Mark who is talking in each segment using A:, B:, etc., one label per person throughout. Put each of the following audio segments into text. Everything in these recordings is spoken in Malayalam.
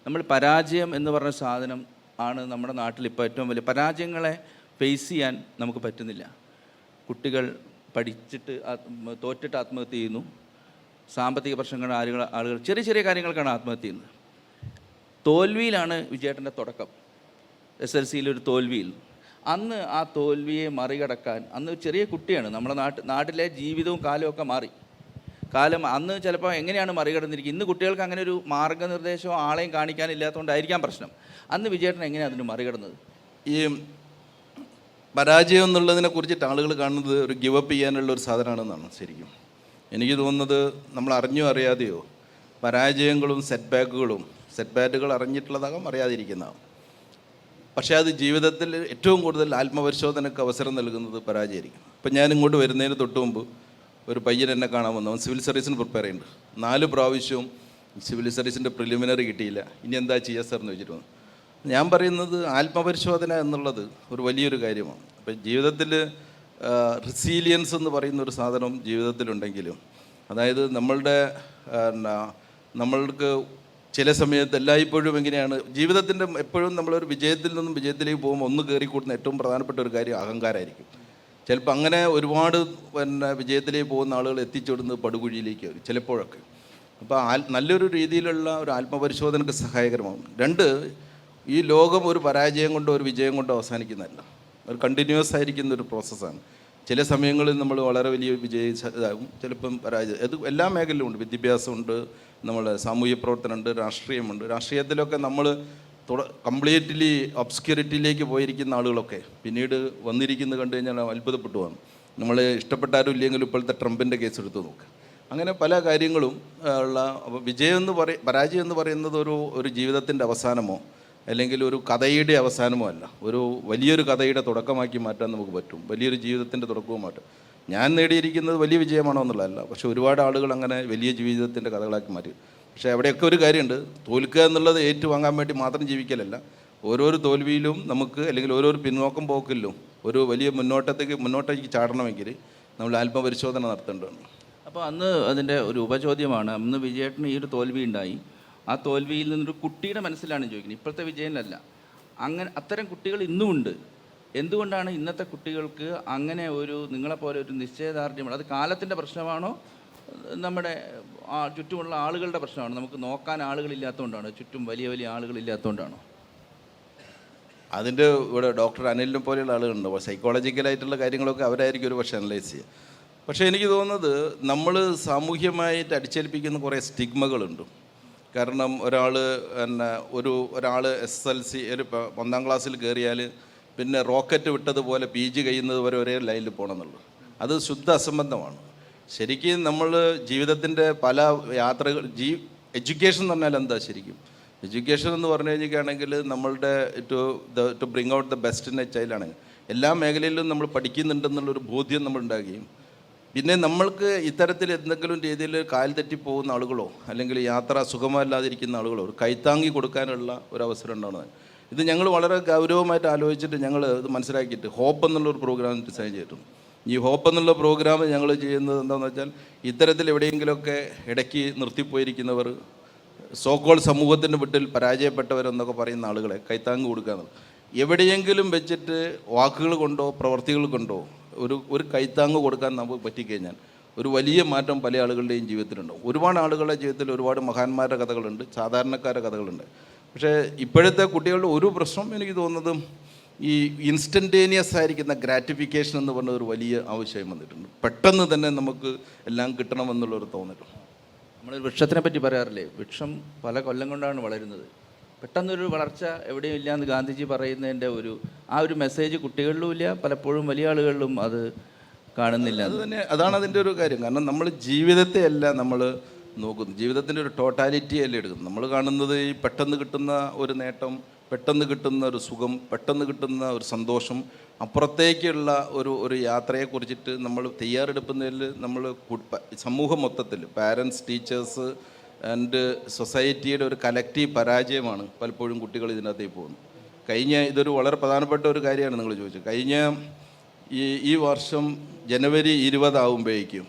A: നമ്മൾ പരാജയം എന്ന് പറഞ്ഞ സാധനം ആണ് നമ്മുടെ നാട്ടിൽ ഇപ്പോൾ ഏറ്റവും വലിയ. പരാജയങ്ങളെ ഫേസ് ചെയ്യാൻ നമുക്ക് പറ്റുന്നില്ല. കുട്ടികൾ പഠിച്ചിട്ട് തോറ്റിട്ട് ആത്മഹത്യ ചെയ്യുന്നു. സാമ്പത്തിക പ്രശ്നങ്ങൾ ആളുകൾ ചെറിയ ചെറിയ കാര്യങ്ങൾക്കാണ് ആത്മഹത്യ ചെയ്യുന്നത്. തോൽവിയിലാണ് വിജയേട്ടൻ്റെ തുടക്കം. SLCയിലൊരു തോൽവിയിൽ. അന്ന് ആ തോൽവിയെ മറികടക്കാൻ, അന്ന് ചെറിയ കുട്ടിയാണ്, നമ്മുടെ നാട്ടിലെ ജീവിതവും കാലവും ഒക്കെ മാറി. കാലം അന്ന് ചിലപ്പോൾ എങ്ങനെയാണ് മറികടന്നിരിക്കുക. ഇന്ന് കുട്ടികൾക്ക് അങ്ങനെ ഒരു മാർഗ്ഗനിർദ്ദേശമോ ആളെയും കാണിക്കാനില്ലാത്തതുകൊണ്ടായിരിക്കാം പ്രശ്നം. അന്ന് വിജയേട്ടൻ എങ്ങനെയാണ് അതിന് മറികടന്നത്?
B: ഈ പരാജയം എന്നുള്ളതിനെ കുറിച്ചിട്ട് ആളുകൾ കാണുന്നത് ഒരു ഗിവപ്പ് ചെയ്യാനുള്ള ഒരു സാധനമാണെന്നാണ്. ശരിക്കും എനിക്ക് തോന്നുന്നത് നമ്മൾ അറിഞ്ഞോ അറിയാതെയോ പരാജയങ്ങളും സെറ്റ് ബാക്കുകൾ അറിഞ്ഞിട്ടുള്ളതാകാം, അറിയാതിരിക്കുന്നതാകും. പക്ഷേ അത് ജീവിതത്തിൽ ഏറ്റവും കൂടുതൽ ആത്മപരിശോധനയ്ക്ക് അവസരം നൽകുന്നത് പരാജയമായിരിക്കും. ഇപ്പം ഞാൻ ഇങ്ങോട്ട് വരുന്നതിന് തൊട്ട് മുമ്പ് ഒരു പയ്യൻ എന്നെ കാണാൻ വന്നു. അവൻ സിവിൽ സർവീസിന് പ്രിപ്പയർ ചെയ്യുന്നുണ്ട്. 4 പ്രാവശ്യവും സിവിൽ സർവീസിൻ്റെ പ്രിലിമിനറി കിട്ടിയില്ല. ഇനി എന്താ ചെയ്യുക സാർ എന്ന് വെച്ചിട്ട് വന്നു. ഞാൻ പറയുന്നത് ആത്മപരിശോധന എന്നുള്ളത് ഒരു വലിയൊരു കാര്യമാണ്. അപ്പം ജീവിതത്തിൽ റെസീലിയൻസ് എന്ന് പറയുന്ന ഒരു സാധനം ജീവിതത്തിലുണ്ടെങ്കിലും, അതായത് നമ്മൾക്ക് ചില സമയത്ത് എല്ലായ്പ്പോഴും എങ്ങനെയാണ് ജീവിതത്തിൻ്റെ എപ്പോഴും നമ്മളൊരു വിജയത്തിൽ നിന്നും വിജയത്തിലേക്ക് പോകുമ്പോൾ ഒന്ന് കയറിക്കൂട്ടുന്ന ഏറ്റവും പ്രധാനപ്പെട്ട ഒരു കാര്യം അഹങ്കാരമായിരിക്കും. ചിലപ്പോൾ അങ്ങനെ ഒരുപാട് വിജയത്തിലേക്ക് പോകുന്ന ആളുകൾ എത്തിച്ചോടുന്നത് പടുകുഴിയിലേക്ക് ചിലപ്പോഴൊക്കെ. അപ്പോൾ നല്ലൊരു രീതിയിലുള്ള ഒരു ആത്മപരിശോധനയ്ക്ക് സഹായകരമാകും. 2, ഈ ലോകം ഒരു പരാജയം കൊണ്ടോ ഒരു വിജയം കൊണ്ടോ അവസാനിക്കുന്നതല്ല, ഒരു കണ്ടിന്യൂസ് ആയിരിക്കുന്ന ഒരു പ്രോസസ്സാണ്. ചില സമയങ്ങളിൽ നമ്മൾ വളരെ വലിയ വിജയിച്ചാകും, ചിലപ്പം പരാജയം. അത് എല്ലാ മേഖലയിലും ഉണ്ട്. വിദ്യാഭ്യാസമുണ്ട്, നമ്മുടെ സാമൂഹ്യ പ്രവർത്തനമുണ്ട്, രാഷ്ട്രീയമുണ്ട്. രാഷ്ട്രീയത്തിലൊക്കെ നമ്മൾ കംപ്ലീറ്റ്ലി ഒബ്സ്ക്യൂരിറ്റിയിലേക്ക് പോയിരിക്കുന്ന ആളുകളൊക്കെ പിന്നീട് വന്നിരിക്കുന്നത് കണ്ടു കഴിഞ്ഞാൽ അത്ഭുതപ്പെട്ടു പോകും. നമ്മൾ ഇഷ്ടപ്പെട്ടാരും ഇല്ലെങ്കിലും ഇപ്പോഴത്തെ ട്രംപിൻ്റെ കേസ് എടുത്ത് നോക്കുക. അങ്ങനെ പല കാര്യങ്ങളും ഉള്ള പരാജയം എന്ന് പറയുന്നത് ഒരു ജീവിതത്തിൻ്റെ അവസാനമോ അല്ലെങ്കിൽ ഒരു കഥയുടെ അവസാനമോ അല്ല, ഒരു വലിയൊരു കഥയുടെ തുടക്കമാക്കി മാറ്റാൻ നമുക്ക് പറ്റും. വലിയൊരു ജീവിതത്തിൻ്റെ തുടക്കവും മാറ്റും. ഞാൻ നേടിയിരിക്കുന്നത് വലിയ വിജയമാണോ എന്നുള്ളതല്ല, പക്ഷേ ഒരുപാട് ആളുകൾ അങ്ങനെ വലിയ ജീവിതത്തിൻ്റെ കഥകളാക്കി മാറ്റി. പക്ഷേ അവിടെയൊക്കെ ഒരു കാര്യമുണ്ട്, തോൽക്കുക എന്നുള്ളത് ഏറ്റുവാങ്ങാൻ വേണ്ടി മാത്രം ജീവിക്കലല്ല. ഓരോരോ തോൽവിയിലും നമുക്ക്, അല്ലെങ്കിൽ ഓരോരോ പിന്നോക്കം പോക്കിലും ഒരു വലിയ മുന്നോട്ടേക്ക് ചാടണമെങ്കിൽ നമ്മൾ ആത്മപരിശോധന നടത്തേണ്ടതാണ്.
A: അപ്പോൾ അന്ന് അതിൻ്റെ ഒരു ഉപചോദ്യമാണ്, അന്ന് വിജയേട്ടന് ഈ ഒരു തോൽവി ഉണ്ടായി. ആ തോൽവിയിൽ നിന്നൊരു കുട്ടിയുടെ മനസ്സിലാണ് ചോദിക്കുന്നത്, ഇപ്പോഴത്തെ വിജയനല്ല. അത്തരം കുട്ടികൾ ഇന്നുമുണ്ട്. എന്തുകൊണ്ടാണ് ഇന്നത്തെ കുട്ടികൾക്ക് അങ്ങനെ നിങ്ങളെപ്പോലെ ഒരു നിശ്ചയദാർഢ്യമാണ്? അത് കാലത്തിൻ്റെ പ്രശ്നമാണോ, നമ്മുടെ ചുറ്റുമുള്ള ആളുകളുടെ പ്രശ്നമാണോ? നമുക്ക് നോക്കാൻ ആളുകളില്ലാത്തതുകൊണ്ടാണോ? ചുറ്റും വലിയ വലിയ ആളുകളില്ലാത്തതുകൊണ്ടാണോ?
B: അതിൻ്റെ ഇവിടെ ഡോക്ടർ അനിലിനെ പോലെയുള്ള ആളുകളുണ്ട്. സൈക്കോളജിക്കലായിട്ടുള്ള കാര്യങ്ങളൊക്കെ അവരായിരിക്കും ഒരു പക്ഷേ അനലൈസ് ചെയ്യുക. പക്ഷേ എനിക്ക് തോന്നുന്നത് നമ്മൾ സാമൂഹ്യമായിട്ട് അടിച്ചേൽപ്പിക്കുന്ന കുറേ സ്റ്റിഗ്മകളുണ്ട്. കാരണം ഒരാൾ SLC ഒരു 1ാം ക്ലാസ്സിൽ കയറിയാൽ പിന്നെ റോക്കറ്റ് വിട്ടതുപോലെ PG കഴിയുന്നത് വരെ ഒരേ ലൈനിൽ പോകണം എന്നുള്ളൂ. അത് ശുദ്ധ അസംബന്ധമാണ്. ശരിക്കും നമ്മൾ ജീവിതത്തിൻ്റെ പല യാത്രകൾ എഡ്യൂക്കേഷൻ എന്ന് പറഞ്ഞാൽ എന്താ ശരിക്കും? എഡ്യൂക്കേഷൻ എന്ന് പറഞ്ഞു കഴിഞ്ഞിട്ടാണെങ്കിൽ നമ്മളുടെ to bring out the best in a ചൈൽഡാണെങ്കിൽ എല്ലാ മേഖലയിലും നമ്മൾ പഠിക്കുന്നുണ്ടെന്നുള്ളൊരു ബോധ്യം നമ്മൾ ഉണ്ടാകുകയും, പിന്നെ നമ്മൾക്ക് ഇത്തരത്തിൽ എന്തെങ്കിലും രീതിയിൽ കാൽ തെറ്റിപ്പോകുന്ന ആളുകളോ അല്ലെങ്കിൽ യാത്ര സുഖമല്ലാതിരിക്കുന്ന ആളുകളോ ഒരു കൈത്താങ്ങി കൊടുക്കാനുള്ള ഒരു അവസരം ഉണ്ടാവുന്നത്. ഇത് ഞങ്ങൾ വളരെ ഗൗരവമായിട്ട് ആലോചിച്ചിട്ട് ഞങ്ങൾ ഇത് മനസ്സിലാക്കിയിട്ട് ഹോപ്പ് എന്നുള്ളൊരു പ്രോഗ്രാം ഡിസൈൻ ചെയ്തിട്ടുണ്ട്. ഈ ഹോപ്പ് എന്നുള്ള പ്രോഗ്രാം ഞങ്ങൾ ചെയ്യുന്നത് എന്താണെന്ന് വെച്ചാൽ, ഇത്തരത്തിൽ എവിടെയെങ്കിലുമൊക്കെ ഇടയ്ക്ക് നിർത്തിപ്പോയിരിക്കുന്നവർ, സോക്കോൾ സമൂഹത്തിൻ്റെ വിട്ടിൽ പരാജയപ്പെട്ടവരെന്നൊക്കെ പറയുന്ന ആളുകളെ കൈത്താങ്ങ് കൊടുക്കുക. എവിടെയെങ്കിലും വെച്ചിട്ട് വാക്കുകൾ കൊണ്ടോ പ്രവർത്തികൾ കൊണ്ടോ ഒരു കൈത്താങ്ങ് കൊടുക്കാൻ നമുക്ക് പറ്റിക്കഴിഞ്ഞാൽ ഒരു വലിയ മാറ്റം പല ആളുകളുടെയും ജീവിതത്തിലുണ്ടാവും. ഒരുപാട് ആളുകളുടെ ജീവിതത്തിൽ ഒരുപാട് മഹാന്മാരുടെ കഥകളുണ്ട്, സാധാരണക്കാരുടെ കഥകളുണ്ട്. പക്ഷേ ഇപ്പോഴത്തെ കുട്ടികളുടെ ഒരു പ്രശ്നം എനിക്ക് തോന്നുന്നത് ഈ ഇൻസ്റ്റൻറ്റേനിയസ് ആയിരിക്കുന്ന ഗ്രാറ്റിഫിക്കേഷൻ എന്ന് പറഞ്ഞ ഒരു വലിയ ആവശ്യം വന്നിട്ടുണ്ട്. പെട്ടെന്ന് തന്നെ നമുക്ക് എല്ലാം കിട്ടണമെന്നുള്ളൊരു തോന്നലും.
A: നമ്മളൊരു വൃക്ഷത്തിനെ പറ്റി പറയാറില്ലേ, വൃക്ഷം പല കൊല്ലം കൊണ്ടാണ് വളരുന്നത്. പെട്ടെന്നൊരു വളർച്ച എവിടെയും ഇല്ല എന്ന് ഗാന്ധിജി പറയുന്നതിൻ്റെ ഒരു മെസ്സേജ് കുട്ടികളിലും ഇല്ല, പലപ്പോഴും വലിയ ആളുകളിലും അത് കാണുന്നില്ല.
B: അതാണ് അതിൻ്റെ ഒരു കാര്യം. കാരണം നമ്മൾ ജീവിതത്തെ അല്ല നമ്മൾ നോക്കുന്നു, ജീവിതത്തിൻ്റെ ഒരു ടോട്ടാലിറ്റി അല്ലേ എടുക്കുന്നത്. നമ്മൾ കാണുന്നത് ഈ പെട്ടെന്ന് കിട്ടുന്ന ഒരു നേട്ടം, പെട്ടെന്ന് കിട്ടുന്ന ഒരു സുഖം, പെട്ടെന്ന് കിട്ടുന്ന ഒരു സന്തോഷം, അപ്പുറത്തേക്കുള്ള ഒരു യാത്രയെക്കുറിച്ചിട്ട് നമ്മൾ തയ്യാറെടുക്കുന്നതിൽ നമ്മൾ സമൂഹം മൊത്തത്തിൽ പാരൻസ്, ടീച്ചേഴ്സ് ആൻഡ് സൊസൈറ്റിയുടെ ഒരു കലക്റ്റീവ് പരാജയമാണ് പലപ്പോഴും കുട്ടികൾ ഇതിനകത്തേക്ക് പോകുന്നത്. ഇതൊരു വളരെ പ്രധാനപ്പെട്ട ഒരു കാര്യമാണ് നിങ്ങൾ ചോദിച്ചത്. കഴിഞ്ഞ ഈ വർഷം ജനുവരി 20 ആകുമ്പോഴേക്കും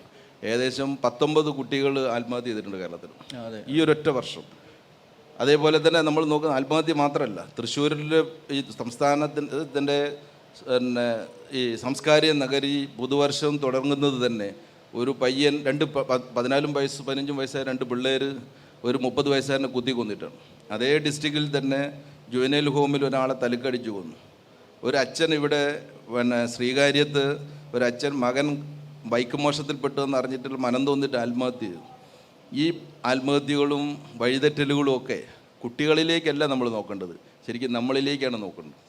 B: ഏകദേശം 19 കുട്ടികൾ ആത്മഹത്യ ചെയ്തിട്ടുണ്ട് കേരളത്തിൽ, ഈ ഒരൊറ്റ വർഷം. അതേപോലെ തന്നെ നമ്മൾ നോക്കുന്ന ആത്മഹത്യ മാത്രമല്ല, തൃശ്ശൂരിൽ ഈ സംസ്ഥാനത്തിൻ്റെ പിന്നെ ഈ സാംസ്കാരിക നഗരി പുതുവർഷം തുടങ്ങുന്നത് തന്നെ ഒരു പയ്യൻ 14 വയസ്സ് 15 വയസ്സായ 2 പിള്ളേർ ഒരു 30 വയസ്സുകാരനെ കുത്തി കൊന്നിട്ടാണ്. അതേ ഡിസ്ട്രിക്റ്റിൽ തന്നെ ജുവനൈൽ ഹോമിൽ ഒരാളെ തലക്കടിച്ചു കൊന്നു. ഒരു അച്ഛൻ ഇവിടെ പിന്നെ ശ്രീകാര്യത്ത് ഒരച്ഛൻ മകൻ ബൈക്ക് മോഷണത്തിൽപ്പെട്ടു എന്ന് അറിഞ്ഞിട്ട് മനം തോന്നിയിട്ട് ആത്മഹത്യ ചെയ്തു. ഈ ആത്മഹത്യകളും വഴിതെറ്റലുകളും ഒക്കെ കുട്ടികളിലേക്കല്ല നമ്മൾ നോക്കേണ്ടത്, ശരിക്കും നമ്മളിലേക്കാണ് നോക്കേണ്ടത്.